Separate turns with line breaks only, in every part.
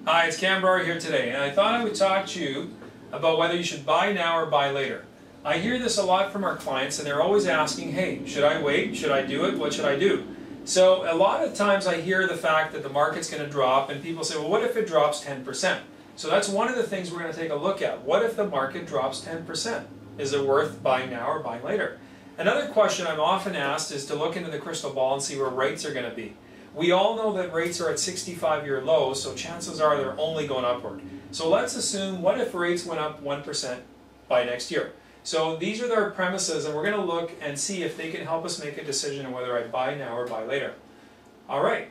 Hi, it's Cam Brewer here today, and I thought I would talk to you about whether you should buy now or buy later. I hear this a lot from our clients, and they're always asking, hey, should I wait? Should I do it? What should I do? So a lot of times I hear the fact that the market's going to drop, and people say, well, what if it drops 10%? So that's one of the things we're going to take a look at. What if the market drops 10%? Is it worth buying now or buying later? Another question I'm often asked is to look into the crystal ball and see where rates are going to be. We all know that rates are at 65-year lows, so chances are they're only going upward. So let's assume, what if rates went up 1% by next year? So these are their premises, and we're going to look and see if they can help us make a decision on whether I buy now or buy later. Alright,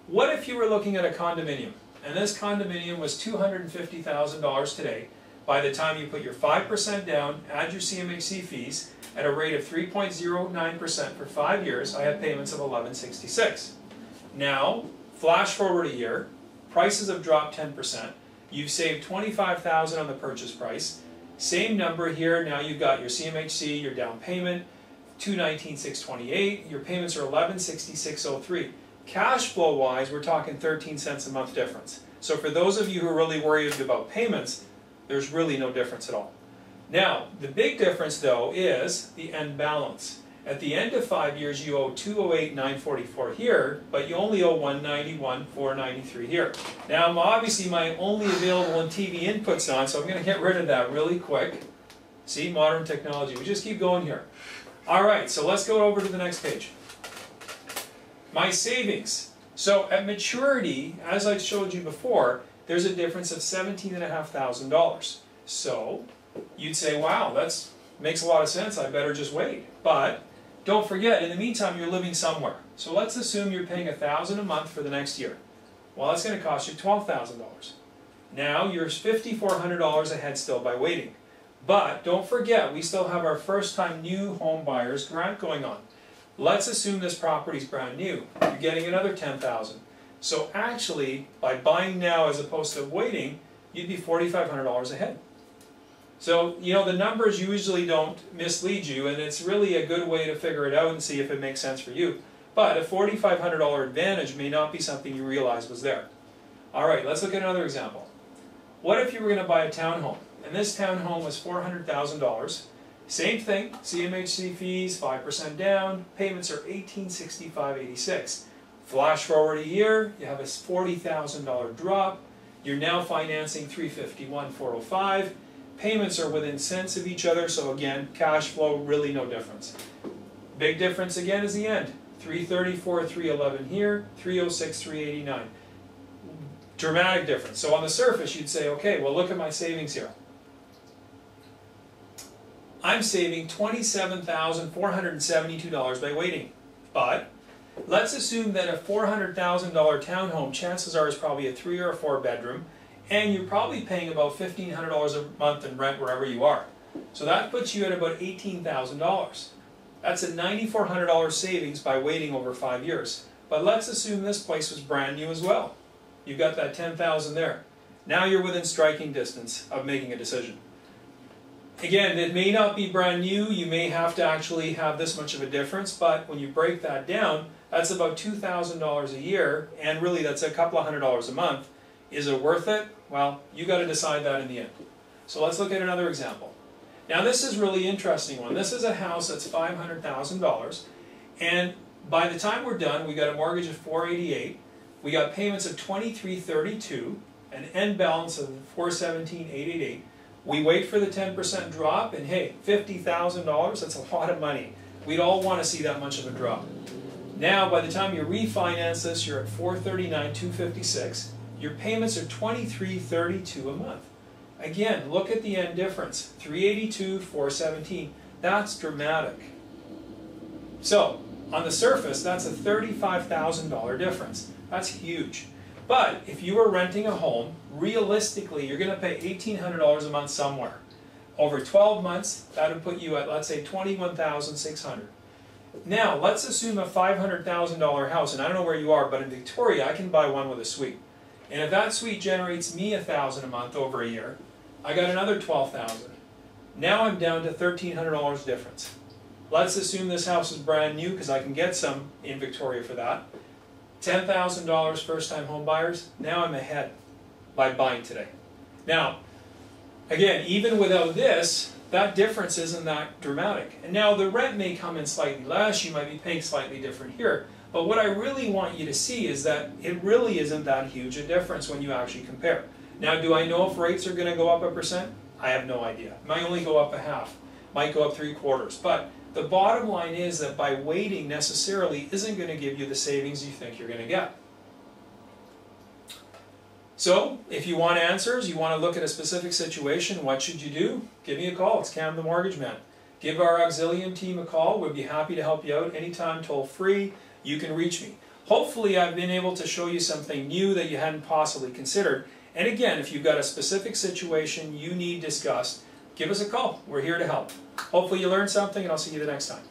what if you were looking at a condominium, and this condominium was $250,000 today. By the time you put your 5% down, add your CMHC fees, at a rate of 3.09% for 5 years, I have payments of $1,166. Now, flash forward a year, prices have dropped 10%, you've saved $25,000 on the purchase price, same number here, now you've got your CMHC, your down payment, $219,628, your payments are $1166.03. Cash flow wise, we're talking 13 cents a month difference. So for those of you who are really worried about payments, there's really no difference at all. Now, the big difference though is the end balance. At the end of 5 years, you owe $208,944 here, but you only owe $191,493 here. Now, obviously, my only available and TV input's on, so I'm going to get rid of that really quick. See, modern technology. We just keep going here. All right, so let's go over to the next page. My savings. So at maturity, as I showed you before, there's a difference of $17,500. So you'd say, wow, that makes a lot of sense. I better just wait. But don't forget, in the meantime, you're living somewhere. So let's assume you're paying $1,000 a month for the next year. Well, that's going to cost you $12,000. Now you're $5,400 ahead still by waiting. But don't forget, we still have our first-time new home buyers grant going on. Let's assume this property's brand new. You're getting another $10,000. So actually, by buying now as opposed to waiting, you'd be $4,500 ahead. So, you know, the numbers usually don't mislead you, and it's really a good way to figure it out and see if it makes sense for you. But a $4,500 advantage may not be something you realize was there. Alright, let's look at another example. What if you were going to buy a townhome? And this townhome was $400,000. Same thing, CMHC fees, 5% down, payments are $1,865.86. Flash forward a year, you have a $40,000 drop, you're now financing $351,405. Payments are within cents of each other, so again, cash flow, really no difference. Big difference again is the end. $334,311 here, $306,389. Dramatic difference. So on the surface, you'd say, okay, well look at my savings here. I'm saving $27,472 by waiting. But let's assume that a $400,000 townhome, chances are, is probably a 3 or a 4 bedroom, and you're probably paying about $1,500 a month in rent wherever you are. So that puts you at about $18,000. That's a $9,400 savings by waiting over 5 years. But let's assume this place was brand new as well. You've got that $10,000 there. Now you're within striking distance of making a decision. Again, it may not be brand new, you may have to actually have this much of a difference, but when you break that down, that's about $2,000 a year, and really that's a couple of $100 a month. Is it worth it? Well, you got to decide that in the end. So let's look at another example. Now this is really interesting one. This is a house that's $500,000, and by the time we're done, we got a mortgage of $488,000, we got payments of $2332, an end balance of $417,888. We wait for the 10% drop, and hey, $50,000, that's a lot of money. We'd all want to see that much of a drop. Now, by the time you refinance this, you're at $439,256. Your payments are $2332 a month. Again, look at the end difference. $382, $417. That's dramatic. So, on the surface, that's a $35,000 difference. That's huge. But if you were renting a home, realistically, you're going to pay $1,800 a month somewhere. Over 12 months, that would put you at, let's say, $21,600. Now, let's assume a $500,000 house, and I don't know where you are, but in Victoria, I can buy one with a suite. And if that suite generates me $1,000 a month over a year, I got another $12,000. Now I'm down to $1,300 difference. Let's assume this house is brand new, because I can get some in Victoria for that. $10,000 first-time home buyers, now I'm ahead. by buying today. Now, again, even without this, that difference isn't that dramatic. And now the rent may come in slightly less, you might be paying slightly different here, but what I really want you to see is that it really isn't that huge a difference when you actually compare. Now, do I know if rates are going to go up 1%? I have no idea. It might only go up 0.5, might go up 3/4, but the bottom line is that by waiting necessarily isn't going to give you the savings you think you're going to get. So, if you want answers, you want to look at a specific situation, what should you do? Give me a call. It's Cam the Mortgage Man. Give our Auxilium team a call. We'd be happy to help you out anytime, toll free. You can reach me. Hopefully I've been able to show you something new that you hadn't possibly considered. And again, if you've got a specific situation you need discussed, give us a call. We're here to help. Hopefully you learned something, and I'll see you the next time.